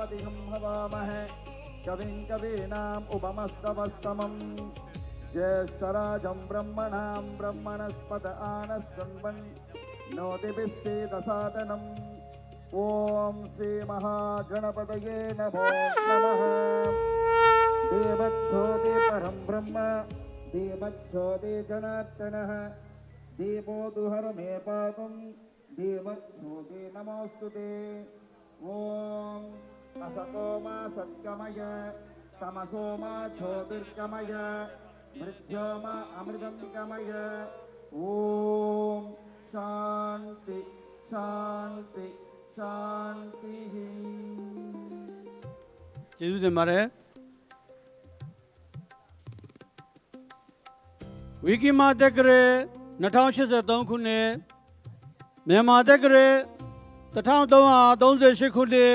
Adiham Havamahe Kavin Kavinam Upamastavastamam Jeshtarajam Brahmanam Brahmanaspata Anaskanvan Nodibisseda Sadanam Om Sri Mahaganapataye Namo Namaha Devajjoti Param Brahma Devajjoti Janatanaha Devoduhara Me Patum Devajjoti Namostute Om Asatoma Satkamaya Tamasoma Chodirkamaya Mrityoma Amridam Kamaya Om Shanti Shanti Shanti ကျေးဇူးတင်ပါတယ်ဝီကီမာတက္ကရာ2083ခုနှစ်မြန်မာတက္ကရာ1338ခုနှစ်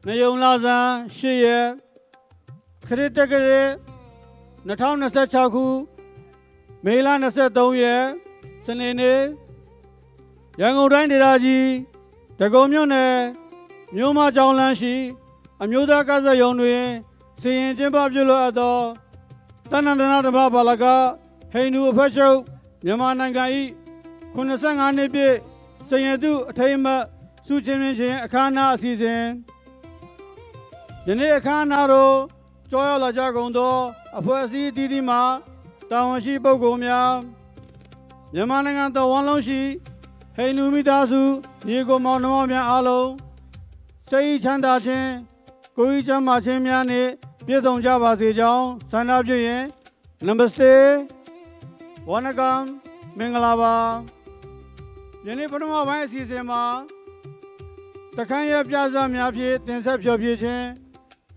နယုံလဆန်း8ရက်ခရစ်တက္ကရာ2026ခုမေလ23ရက်စနေနေ့ရန်ကုန်တိုင်းဒေသကြီးဒဂုံမြို့နယ်မြို့မကျောင်းလမ်းရှိအမျိုးသားကစားရုံတွင်စီရင်ကျင်းပပြုလုပ်အပ်သောတဏ္ဍနာဓမ္မဘာလကဟိန္ဒူအဖွဲ့ချုပ်မြန်မာနိုင်ငံ၏85နှစ်ပြည့်စင်ရတုအထိမ်းအမှတ်ဆုချီးမြှင့်ခြင်းအခမ်းအနားအစီအစဉ်ယနေ့အခမ်းအနားသို့ကြောရောက်လာကြကုန်သောအဖွဲ့အစည်းအသီးသီးမှတာဝန်ရှိပုဂ္ဂိုလ်များမြန်မာနိုင်ငံတဝန်းလုံးရှိဟိန္ဒူမိသားစုညီကိုမောင်နှမများအားလုံးစိတ်ချမ်းသာခြင်းကိုယ်ကျမ်းမာခြင်းများနှင့်ပြည့်စုံကြပါစေကြောင်းဆန္ဒပြုရင်းနမစတေဝနကံမင်္ဂလာပါယနေ့ပထမပိုင်းအစီအစဉ်မှာတခန်းရပြဇာများဖြင့်တင်ဆက်ဖျော်ဖြေခြင်း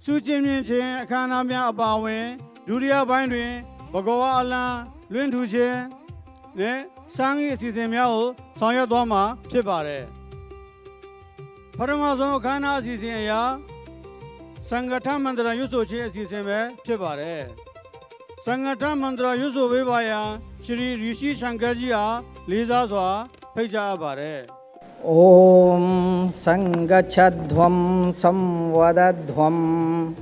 စုချင်းမြင့်ခြင်းအခမ်းအနားများအပါအဝင်ဒုတိယပိုင်းတွင်ဘဂဝါအလံလွင့်ထူခြင်းနဲ့စံကြီးအစီအစဉ်များကိုဆောင်ရွက်သွားမှာဖြစ်ပါတယ်ပထမဆုံးအခမ်းအနားအစီအစဉ်အရာစံဃထမန္တရာရွတ်ဆိုခြင်းအစီအစဉ်ပဲဖြစ်ပါတယ်စံဃထမန္တရာရွတ်ဆိုပေးပါရန်ရှရီရီရှိရှံကကြီးအားလေးစားစွာဖိတ်ကြားအပ်ပါတယ် Om Sangachadhvam Samvadadhvam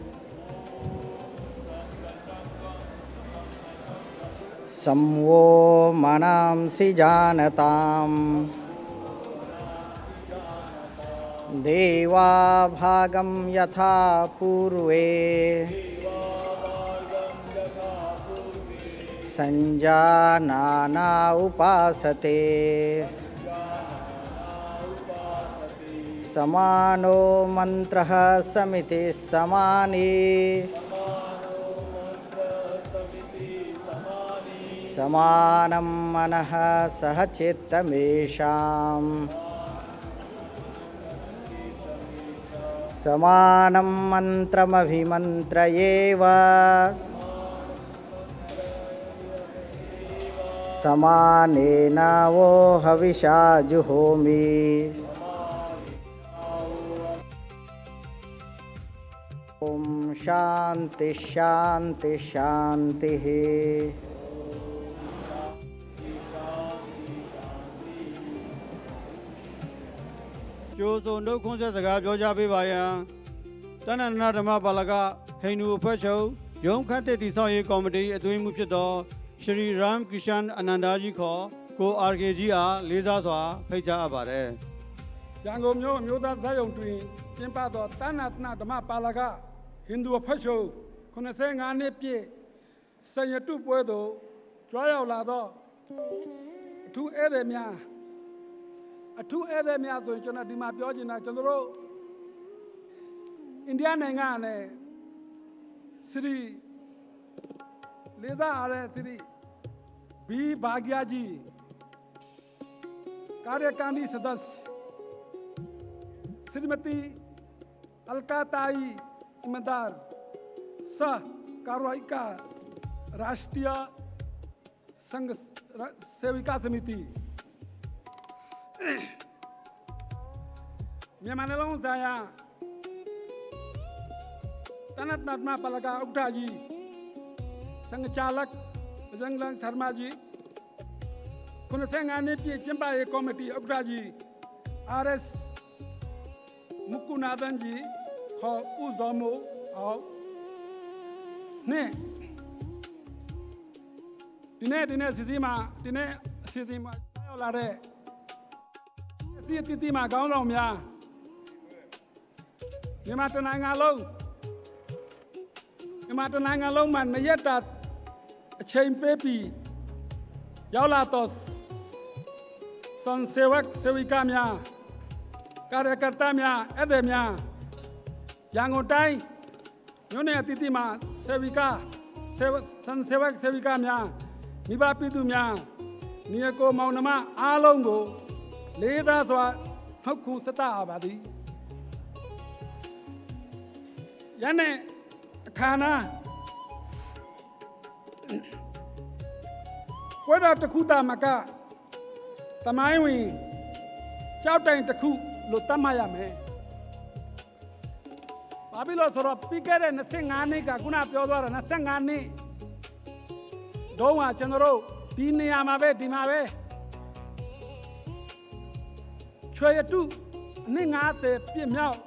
Samvo Manamsi Janatam Deva Bhagam Yatha Purve Sanjanana Upasate Samano Mantraha Samiti Samani Samanam Manaha Sahachittamesham Samanam Mantramabhimantrayeva Samanena Vo Havisha Juhomi Om Shanti Shanti Shantiကျိုးစုံတို့ခွန်းဆက်စကားပြောကြပေးပါရန်တဏ္ဍနာဓမ္မဘာလကဟိန္ဒူအဖွဲ့ချုပ်ရုံးခတ်တဲ့တည်ဆောက်ရေးကော်မတီအတွင်းမှုဖြစ်သောရှရီရမ်ကီရှန်အနန္ဒာကြီးခေါ်ကိုအာကေကြီးအားလေးစားစွာဖိတ်ကြားအပ်ပါတယ် ရန်ကုန်မြို့အမျိုးသားဇာတ်ရုံတွင်ကျင်းပသောတဏ္ဍနာဓမ္မပါလကဟိန္ဒူအဖွဲ့ချုပ်85နှစ်ပြည့်စံရတုပွဲသို့ကြွားရောက်လာသောအထူးဧည့်သည်များဆိုရင်ကျွန်တော်ဒီမှာပြောချင်တာကျွန်တော်တို့အိန္ဒိယနိုင်ငံနဲ့စရီလေသာရတဲ့စရီဘီဘာဂယာကြီးकार्यकारिणी सदस्य श्रीमती अलकाताई ईमानदार सह कार्यवाहिका राष्ट्रीय संघ सेविका समिति मेहमानों saya Tanat Natma Palaka Uktaji संघ चालक बजरंग शर्मा जी कुनसेंगाने पी चंपा कमेटी अग्राजी आरएस मुक्कुनाथन जी ခေါ်ဥသောမို့အောင်နဲ့ဒီနေ့စီစီမှာဒီနေ့စီစီမှာရောက်လာတဲ့အစီအတီမှာကောင်းဆောင်များမြန်မာတနိုင်ငံလုံးမှာနှစ်ရက်တာအချိန်ပေးပြီးရောက်လာတော့ဆွန်ဆေဝက်ဆေဝိကများကာရကတများအဲ့ဒီများရန်ကုန်တိုင်းမြို့နယ်အသီးမှာဆေဝိကဆွန်ဆေဝက်ဆေဝိကများမိဘပြည်သူများညီအကိုမောင်နှမအားလုံးကိုလေးစားစွာနှုတ်ခွန်းဆက်သပါသည်ယနေ့အခါနာဝိရတခုတာမကသမိုင်းဝင်ကြောက်တိုင်တစ်ခုလို့တတ်မှတ်ရမယ်။ဘာဖြစ်လို့ဆိုတော့ပြီးခဲ့တဲ့25နှစ်ကခုနပြောသွားတာ25နှစ်တုန်းကကျွန်တော်တို့ဒီနေရာမှာပဲဒီမှာပဲချွေရတုအနည်း90ပြည့်မြောက်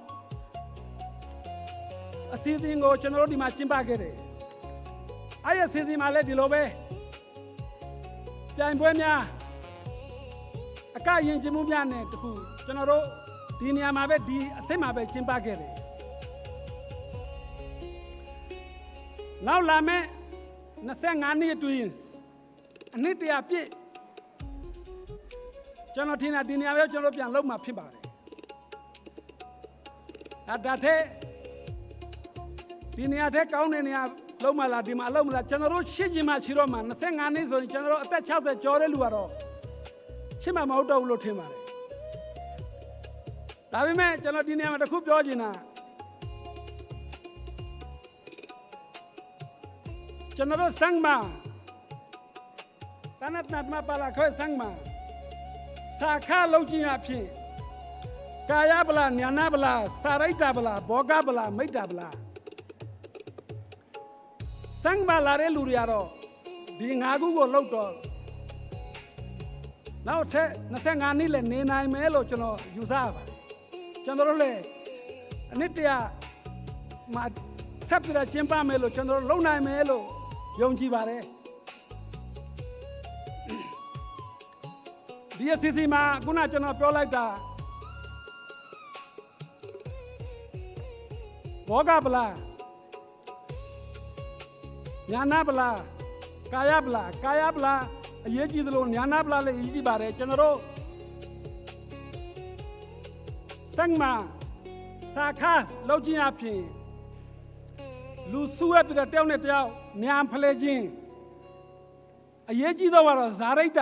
အစီအစဉ်ကိုကျွန်တော်တို့ဒီမှာကျင်းပခဲ့တယ်။အဲ့ဒီအစီအစဉ်မှာလည်းဒီလိုပဲပြိုင်ပွဲများအကရင်ကျင်းမှုများနဲ့တခုကျွန်တော်တို့ဒီနေရာမှာပဲဒီအဆင့်မှာပဲကျင်းပခဲ့တယ်နောက်လာမယ့်25နှစ်အတွင်းအနှစ်တရာပြည့်ကျွန်တော်ထင်တာဒီနေရာပဲကျွန်တော်ပြန်လုပ်မှာဖြစ်ပါတယ်ဒါတဲ့ဒီနေရာတဲ့ကောင်းတဲ့နေရာလုံးမလားဒီမှာလုံးမလားကျွန်တော်တို့ရှင်းချင်မှရှိတော့မှ25နှစ်ဆိုရင်ကျွန်တော်တို့အသက်60ကျော်တဲ့လူကတော့ရှင်းမှမဟုတ်တော့ဘူးလို့ထင်ပါတယ်ဒါပေမဲ့ကျွန်တော်ဒီနေရာမှာတစ်ခုပြောချင်တာကျွန်တော်တို့စံမှာတနတ်နတ်မပါလာခွဲစံမှာစာခလုံးချင်းအဖြစ်ကာယဗလာညာနာဗလာစာရိတ္တဗလာဘောဂဗလာမိတ္တဗလာစံမှာလာတဲ့လူတွေကတော့ဒီ5ခုကိုလောက်တော့နောက်ထပ်25နှစ်လည်းနေနိုင်မယ်လို့ကျွန်တော်ယူဆပါတယ်ကျွန်တော်တို့လည်းအနည်းတရမှာဆက်ပြီးတော့ကျင်းပမယ်လို့ကျွန်တော်တို့လုပ်နိုင်မယ်လို့ယုံကြည်ပါတယ်ဒီအစီအစဉ်မှာခုနကျွန်တော်ပြောလိုက်တာဘောဂဗလာညာနာဗလာကာယဗလာအရေးကြီးသလိုညာနာဗလာလည်းအရေးကြီးပါတယ်ကျွန်တော်တို့စံမှာစာခါလောက်ချင်းအဖြစ်လူစုဝဲပြီးတော့တယောက်နဲ့တယောက်ညာဖလဲခြင်းအရေးကြီးတော့ကတော့ဇာရိတ္တ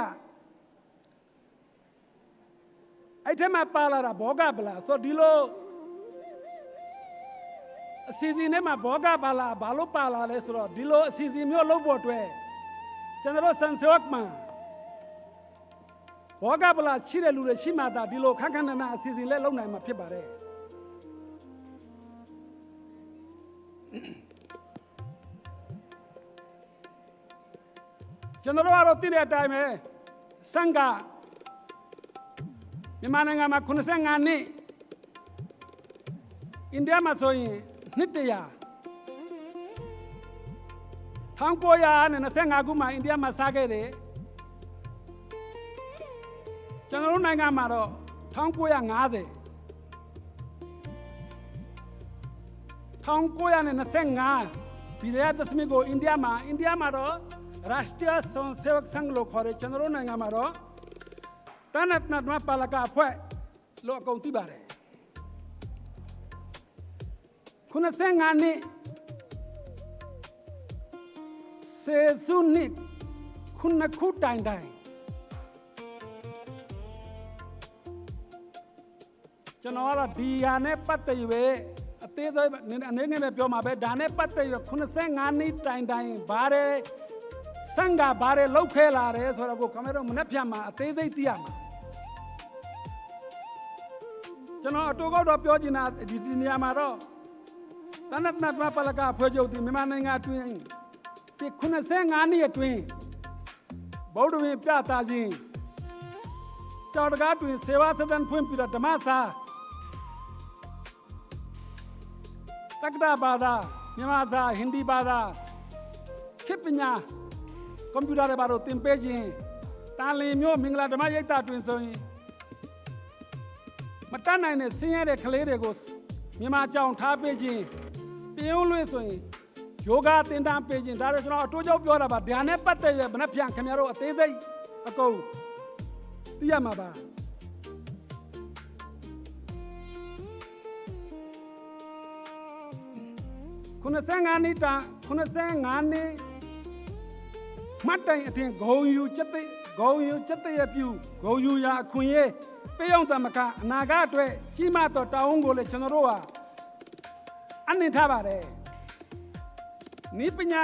အဲ့ထက်မှပါလာတာဘောဂဗလာဆိုဒီလိုအစီအစဉ်နဲ့မှာဘောဂဗလာဘာလို့ပါလာလဲဆိုတော့ဒီလိုအစီအစဉ်မျိုးလုပ်ဖို့အတွက်ကျွန်တော်စံစောက်မှာဘောဂဗလာရှိတဲ့လူတွေရှိမှသာဒီလိုခက်ခက်နနာအစီအစဉ်လဲလုပ်နိုင်မှာဖြစ်ပါတယ်ကျွန်တော်တို့ကတော့သိတဲ့အတိုင်းပဲစံကမြန်မာနိုင်ငံမှာ85နှစ်အိန္ဒိယမှာဆိုရင်နှစ်တရာ1925ခုမှာအိန္ဒိယမှာစခဲ့တယ်ကျွန်တော်တို့နိုင်ငံမှာတော့1950 1925ပြည်ရသစမီကိုအိန္ဒိယမှာတော့ရာရှထရီယဆွန်ဆေဝက်ဆန်လို့ခေါ်တယ်ကျွန်တော်တို့နိုင်ငံမှာတော့တနတ်နတ်မပါလကဖွဲ့လို့အကုန်သိပါတယ်95နှစ်စေစုနှစ်ခုတိုင်ကျွန်တော်ကတော့ဒီဟာနဲ့ပတ်သက်ရွယ်အသေးသေးအနေငယ်ပဲပြောမှာပဲဒါနဲ့ပတ်သက်ရွယ်95နှစ်တိုင်ဘာလဲစံကဘာလဲလောက်ခဲလာတယ်ဆိုတော့ကိုခမဲတော့မနှက်ဖြတ်မှာအသေးစိတ်သိရမှာကျွန်တော်အတူကောက်တော့ပြောချင်တာဒီနေရာမှာတော့တနတ်နတ်မပါလကဖွဲ့ချုပ်ဒီမြန်မာနိုင်ငံအတွင်းဒီ95နှစ်အတွင်းဗုဒ္ဓဝင်ပြသခြင်းကြောက်တကားတွင်စေဝါသဒ္ဒန်ဖွင့်ပြီးတော့ဓမ္မစာ တက္ကတာဘာသာမြန်မာစာဟင်ဒီဘာသာခေတ်ပညာကွန်ပျူတာတွေဘာလို့သင်ပေးခြင်းတာလင်မျိုးမင်္ဂလာဓမ္မရိပ်သာတွင်ဆိုရင်မတတ်နိုင်တဲ့ဆင်းရဲတဲ့ကလေးတွေကိုမြန်မာကြောင်ထားပေးခြင်းပြင်းလွှဲဆိုရင်ယောဂသင်တန်းပေးခြင်းဒါတော့ကျွန်တော်အတိုးကြောင့်ပြောတာပါဒါနဲ့ပတ်သက်ရဘယ်နှပြန်ခင်ဗျားတို့အသေးစိတ်အကုန်သိရမှာပါ95နှစ်တာ95နှစ်မတ်တိုင်အထင်ဂုံယူချက်တဲ့ရပြူဂုံယူရာအခွင့်အရေးပေးအောင်တမကအနာဂတ်အတွက်ကြီးမားသောတာဝန်ကိုလည်းကျွန်တော်တို့ဟာအနှင်ထားပါတယ်နိပညာ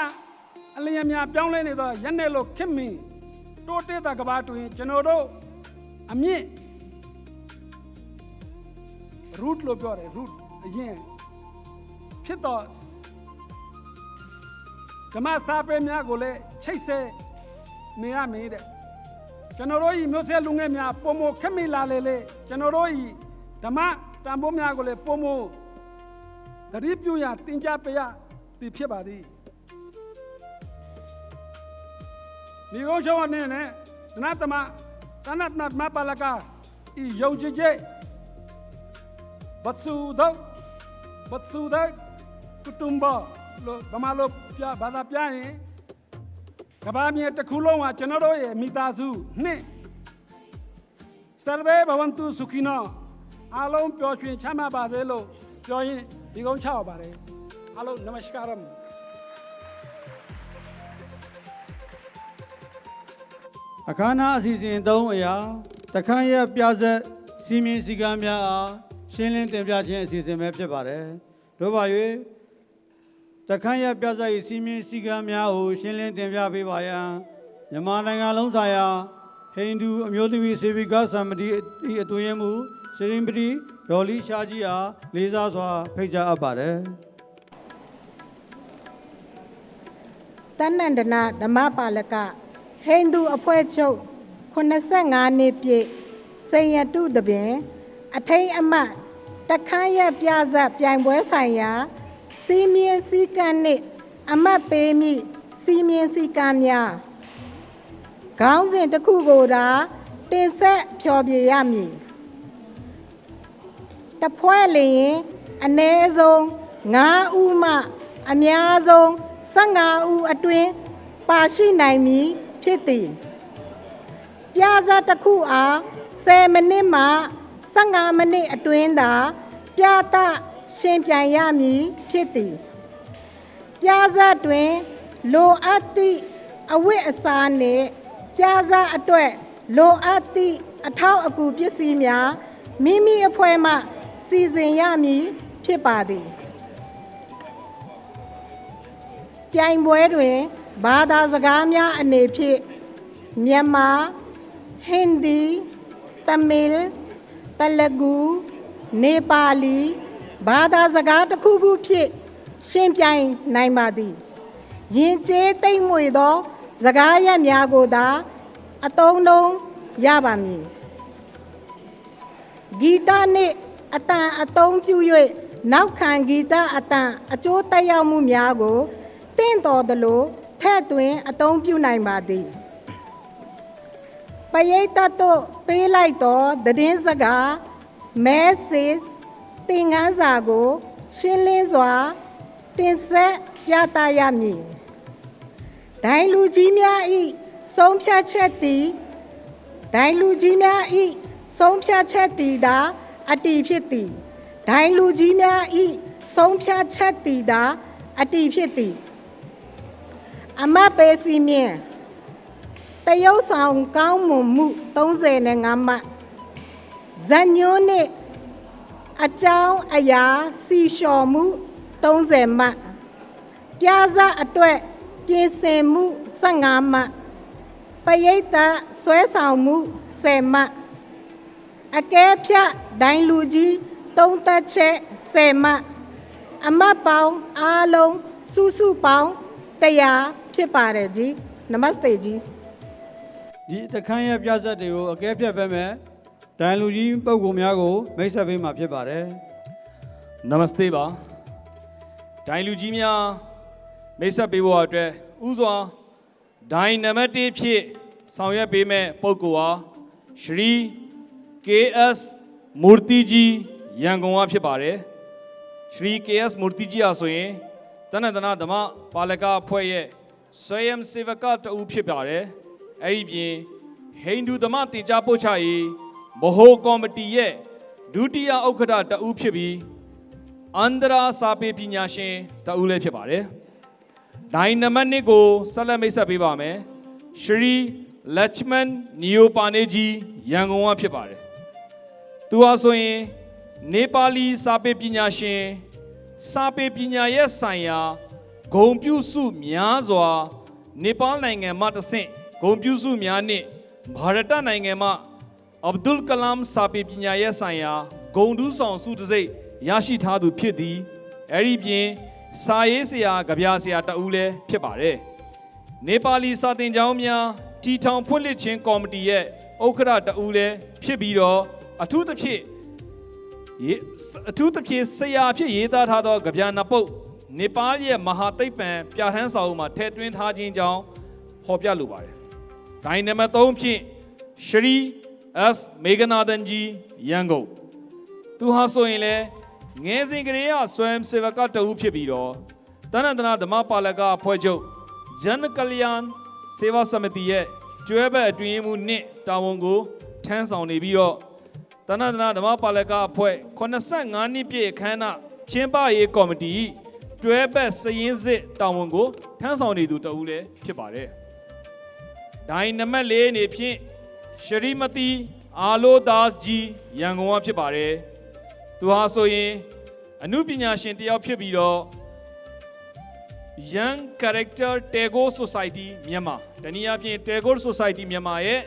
အလျင်အများပြောင်းလဲနေသောရက်နယ်လို့ခင်မင်းတိုးတက်တာကဘာတွင်ကျွန်တော်တို့အမြင့် root လို့ပြောတယ် root အရင်ဖြစ်တော့ဓမ္မစာပေများကိုလည်းချိတ်ဆက်နေရမည်တဲ့ကျွန်တော်တို့ဤမျိုးဆက်လူငယ်များပုံမခက်မိလာလေကျွန်တော်တို့ဤဓမ္မတန်ဖိုးများကိုလည်းပုံမသတိပြုရတင်ကြပေးရသည်ဖြစ်ပါသည်ဒီကုန်းချုံအနေနဲ့ဒနတမတနတ်နတ်မပါလကဤယုံကြည်ချက်ဘတ်စုဒကုတုမ်ဘာလို့ဗမာလိုပြဘာသာပြရင်ကဘာမြေတစ်ခုလုံးကကျွန်တော်တို့ရဲ့မိသားစုနှစ်စရဘေဘဝန္တုစုခိနောအားလုံးပျော်ရွှင်ချမ်းသာပါစေလို့ပြောရင်ဒီကုန်းချောက်ပါတယ်အားလုံးနမစကာရမ်အခမ်းအနားအစီအစဉ်3အရာတခန်းရဲ့ပြဆက်စီမင်းစည်းကမ်းများအားရှင်းလင်းတင်ပြခြင်းအစီအစဉ်ပဲဖြစ်ပါတယ်တို့ပါ၍တခန်းရဲ့ပြဆက်စီမင်းစည်းကမ်းများကိုရှင်းလင်းတင်ပြပေးပါရန်မြန်မာနိုင်ငံလုံးဆိုင်ရာဟိန္ဒူအမျိုးသမီးစေဗီကသံမတီအတွင်းရေးမှူးစရင်ပတိဒေါ်လီရှားကြီးအားလေးစားစွာဖိတ်ကြားအပ်ပါတယ်တဏ္ဍန္ဒနာဓမ္မပါလကဟိန္ဒူအဖွဲ့ချုပ်85နှစ်ပြည့်စိန်ရတုတပင်အထိန်အမတ်တခန်းရပြဇတ်ပြိုင်ပွဲဆိုင်ရာစီမင်းစည်းကမ်းနှင့်အမတ်ပေးမိစီမင်းစည်းကမ်းများခေါင်းစဉ်တစ်ခုကိုသာတင်ဆက်ဖျော်ဖြေရမည်တဖွဲ့လျင်အနည်းဆုံး9ဦးမှအများဆုံး15ဦးအတွင်းပါရှိနိုင်မည်ဖြစ်သည်ပြဇာတ်တစ်ခုအား10မိနစ်မှ15မိနစ်အတွင်းသာပြသရှင်ပြိုင်ရမည်ဖြစ်သည်ပြဇာတ်တွင်လိုအပ်သည့်အဝတ်အစားနှင့်ပြဇာတ်အတွက်လိုအပ်သည့်အထောက်အကူပစ္စည်းများမိမိအဖွဲ့မှစီစဉ်ရမည်ဖြစ်ပါသည်ပြိုင်ပွဲတွင်ဘာသာစကားများအနေဖြင့်မြန်မာဟင်ဒီတမီးတလဂူနေပါလီဘာသာစကားတစ်ခုခုဖြင့်ရှင်ပြိုင်နိုင်ပါသည်ယဉ်ကျေးသိမ့်မွေသောစကားရပ်များကိုသာအသုံးလုံးရပါမည်ဂီတနှင့်အတန်အသုံးပြု၍နောက်ခံဂီတအတန်အကျိုးသက်ရောက်မှုများကိုတင့်တော်သလိုထည့်သွင်းအသုံးပြုနိုင်ပါသည်ပရိသတ်တို့ပေးလိုက်သောသတင်းစကား message သင်ခန်းစာကိုရှင်းလင်းစွာတင်ဆက်ပြသရမည်ဒိုင်လူကြီးများ၏ဆုံးဖြတ်ချက်သည်ဒိုင်လူကြီးများ၏ဆုံးဖြတ်ချက်သည်သာအတည်ဖြစ်သည်ဒိုင်လူကြီးများ၏ဆုံးဖြတ်ချက်သည်သာအတည်ဖြစ်သည်အမတ်ပေးစီမြင့်တရုတ်ဆောင်ကောင်းမွန်မှု35မှတ်ဇညွန်းနှင့်အကြောင်းအရာစီလျှော်မှု30မှတ်ပြဇာတ်အတွက်ပြင်ဆင်မှု15မှတ်ပရိသတ်ဆွဲဆောင်မှု10မှတ်အကဲဖြတ်ဒိုင်လူကြီးသုံးသက်ချက်10မှတ်အမတ်ပေါင်းအားလုံးစုပေါင်း100ဖြစ်ပါတယ်ကြီးနမစတေကြီးဒီတခန်းရဲ့ပြဆက်တွေကိုအကဲဖြတ်ပေးမယ်ဒိုင်လူကြီးပုံကူများကိုမိတ်ဆက်ပေးမှာဖြစ်ပါတယ်နမစတေပါ ဒိုင်လူကြီးများမိတ်ဆက်ပေးဖို့အတွက်ဥစွာဒိုင်နံပါတ်1ဖြစ်ဆောင်ရွက်ပေးမဲ့ပုဂ္ဂိုလ်ဟာရှရီ KS မူရတီကြီးရန်ကုန်ကဖြစ်ပါတယ်ရှရီ KS မူရတီကြီးဟာဆိုရင်တနင်္သာဓမ္မပါလကအဖွဲ့ရဲ့ဆွေယမ်စေဝကတဦးဖြစ်ပါတယ်အဲ့ဒီပြင်ဟိန္ဒူဓမ္မတင်ကြားပို့ချရေးဗဟိုကော်မတီရဲ့ဒုတိယဥက္ကဋ္ဌတဦးဖြစ်ပြီးအန္တရာစာပေပညာရှင်တဦးလည်းဖြစ်ပါတယ်ဒိုင်နံပါတ်2ကိုဆက်လက်မိတ်ဆက်ပေးပါမယ်ရှရီလက်ချမန်နီယိုပါနေဂျီရန်ကုန်ကဖြစ်ပါတယ်သူဟာဆိုရင်နေပါလီစာပေပညာရှင်စာပေပညာရဲ့ဆိုင်ရာဂုဏ်ပြုစုများစွာနေပါလ်နိုင်ငံမှတဆင့်ဂုဏ်ပြုစုများနှင့်ဘာရတနိုင်ငံမှအဗ်ဒุลကလမ်စာပေပညာရဲ့ဆိုင်ရာဂုဏ်ထူးဆောင်ဆုတစ်စိတ်ရရှိထားသူဖြစ်သည်အဲ့ဒီပြင်စာရေးဆရာကြပြဆရာတဦးလည်းဖြစ်ပါတယ်နေပါလီစာသင်ကျောင်းများတီထောင်ဖွင့်လှစ်ခြင်းကော်မတီရဲ့ဥက္ကဋ္ဌတဦးလည်းဖြစ်ပြီးတော့အထူးသဖြင့်ဆရာဖြစ်ရေးသားထားသောကြပြနပုတ်နေပါလ်ရဲ့မဟာသိပ္ပံပြဋ္ဌာန်းစာအုပ်မှာထည့်သွင်းထားခြင်းကြောင့်ဖော်ပြလိုပါတယ်။ဒိုင်နံပါတ်3ဖြင့်ရှရီ S မေဂနာဒန်ဂျီရန်ကုန်သူဟာဆိုရင်လည်းငယ်စဉ်ကလေးကဆွမ်စေဝကတဦးဖြစ်ပြီးတော့တနင်္သာဓမ္မပါလကအဖွဲ့ချုပ်ဂျန်ကလျန်စေဝစမတိရဲ့ကျွဲဘက်အတွင်းမှုနှင့်တာဝန်ကိုထမ်းဆောင်နေပြီးတော့တနင်္သာဓမ္မပါလကအဖွဲ့85နှစ်ပြည့်အခမ်းအနားကျင်းပရေးကော်မတီတွဲဘက်စည်ရင်းစစ်တာဝန်ကိုထမ်းဆောင်နေသူတဦးလည်းဖြစ်ပါတယ်။ဒိုင်နံပါတ်4အနေဖြင့်ရှရီမတီအာလိုဒါစ်ဂျီရန်ကုန်ကဖြစ်ပါတယ်။သူဟာဆိုရင်အနုပညာရှင်တယောက်ဖြစ်ပြီးတော့ Young Character Tagore Society မြန်မာတနည်းအားဖြင့် Tagore Society မြန်မာရဲ့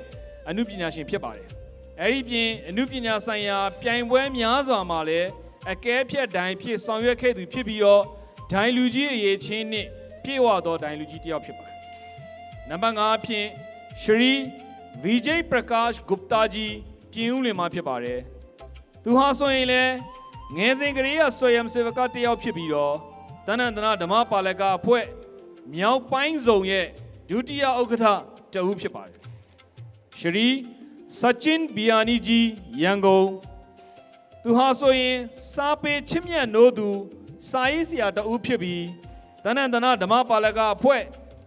အနုပညာရှင်ဖြစ်ပါတယ်။အဲဒီပြင်အနုပညာဆိုင်ရာပြိုင်ပွဲများစွာမှာလည်းအကဲဖြတ်ဒိုင်ဖြစ်ဆောင်ရွက်ခဲ့သူဖြစ်ပြီးတော့ဒိုင်လူကြီးအရေးချင်းနှင့်ပြည့်ဝသောဒိုင်လူကြီးတယောက်ဖြစ်ပါတယ်။နံပါတ်5ဖြင့်ရှရီ Vijay Prakash Gupta ကြီးပြင်ဦးလင်မှာဖြစ်ပါတယ်။သူဟာဆိုရင်လည်းငယ်စဉ်ကလေးကဆွေယမ်စေဝကတယောက်ဖြစ်ပြီးတော့တနင်္သာဓမ္မပါလကအဖွဲ့မြောက်ပိုင်းဆောင်ရဲ့ဒုတိယဥက္ကဋ္ဌတဦးဖြစ်ပါတယ်။ရှရီစချင်ဘီယာနီဂျီရန်ကုန်သူဟာဆိုရင်စာပေချစ်မြတ်နိုးသူစာရေးဆရာတဦးဖြစ်ပြီးတနင်္သာဓမ္မပါလကအဖွဲ့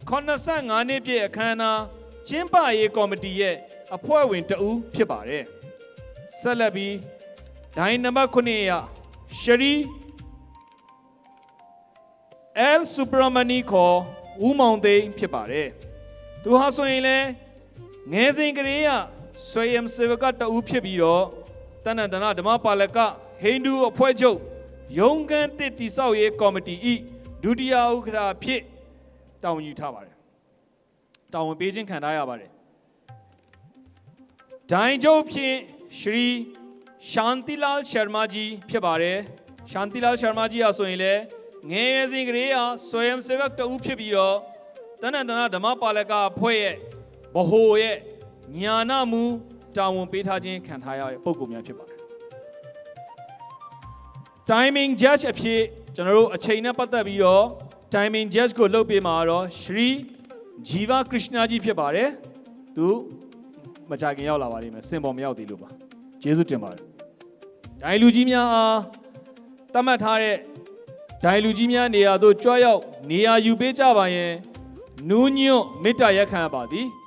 85နှစ်ပြည့်အခမ်းအနားကျင်းပရေးကော်မတီရဲ့အဖွဲ့ဝင်တဦးဖြစ်ပါတယ်။ဆက်လက်ပြီးဒိုင်နံပါတ်9ရရှရီအယ်ဆူပရမနီခေါ်ဦးမောင်သိန်းဖြစ်ပါတယ်။သူဟာဆိုရင်လည်းငယ်စဉ်ကလေးကဆွေယမ်စေဝကတဦးဖြစ်ပြီးတော့တနင်္သာဓမ္မပါလကဟိန္ဒူအဖွဲ့ချုပ်ရုံးခန်းတစ်တိဆောက်ရေးကော်မတီ၏ဒုတိယဥက္ကဋ္ဌဖြစ်တာဝန်ယူထားပါတယ်။တာဝန်ပေးခြင်းခံထားရပါတယ်။ဒိုင်ချုပ်ဖြင့်ရှရီရှန်တီလာလ်ရှာမာကြီးဖြစ်ပါတယ်။ရှန်တီလာလ်ရှာမာကြီးဟာဆိုရင်လည်းငယ်စဉ်ကလေးကဆွေယမ်စေဝကတဦးဖြစ်ပြီးတော့တနင်္သာဓမ္မပါလကအဖွဲ့ရဲ့ဗဟိုရဲ့ညာနာမှုတာဝန်ပေးထားခြင်းခံထားရတဲ့ပုံကူများဖြစ်ပါတယ်။ timing judge အဖြစ်ကျွန်တော်တို့အချိန်နဲ့ပတ်သက်ပြီးတော့ timing judge ကိုလုပ်ပေးမှာတော့ရှရီဂျီဗာခရစ်နာကြီးဖြစ်ပါတယ်။သူမကြခင်ရောက်လာပါလိမ့်မယ်။စင်ပေါ်မရောက်သေးလို့ပါ။ကျေးဇူးတင်ပါတယ်။ဒိုင်လူကြီးများအားတတ်မှတ်ထားတဲ့ဒိုင်လူကြီးများနေရာသို့ကြွရောက်နေရာယူပေးကြပါရင်နူးညွတ်မေတ္တာရက်ခံပါသည်။